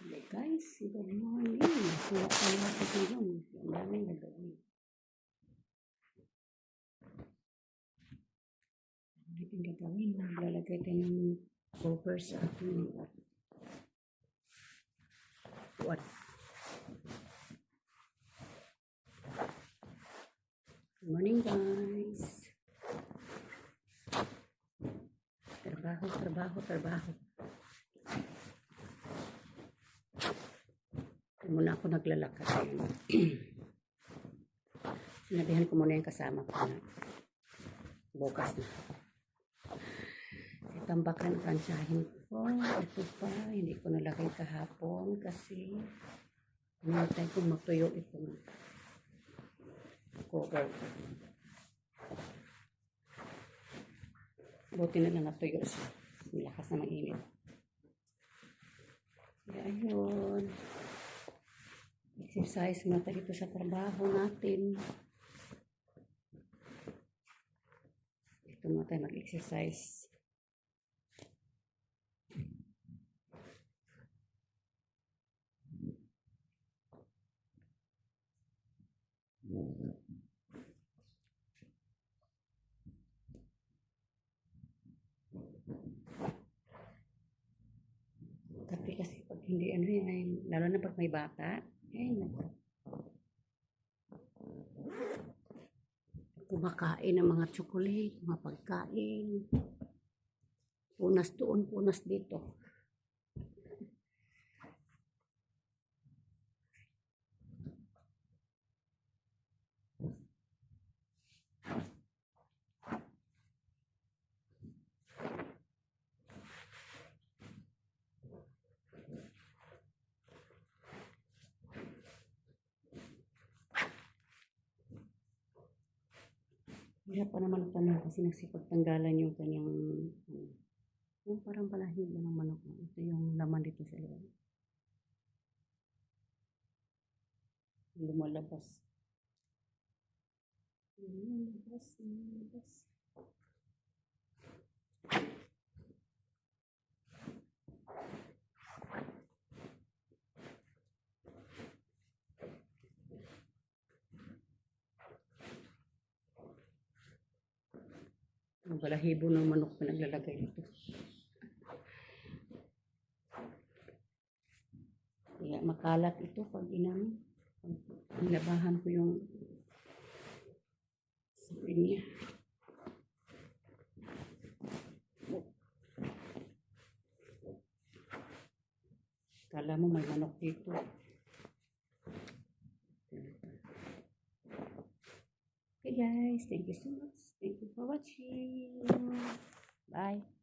Hey guys, good morning. Sulat pa natin ngayon. Ang daming gagawin. Ang gagawin. Maglalagay tayo ng cover sa ating what? Good morning guys. Trabaho. Muna ako naglalakad. Sinabihan ko muna yung kasama ko na bukas na. Tambakan ang tansyahin ko. Ito pa, hindi ko nalagay kahapon kasi hinintay ko matuyo itong cover. Buti na lang natuyo siya. Malakas na mainit. Kaya ayun. Exercise muna tayo dito sa trabaho natin. Ito muna tayo mag-exercise. Tapi kasi pag hindi lalo na pag may bata, kumakain ng mga chocolate, mga pagkain. Punas doon, punas dito. Wala pa naman tanong kasi nagsipagtanggalan yung kanyang yung parang balahibo ng manok. Ito yung laman dito sa loob. Lumalabas. Lumalabas. Ang balahibo ng manok na naglalagay dito. Kaya makalat ito pag nilabahan ko yung sabi niya. Kala mo may manok dito. Okay guys, thank you so much. Thank you for watching. Bye.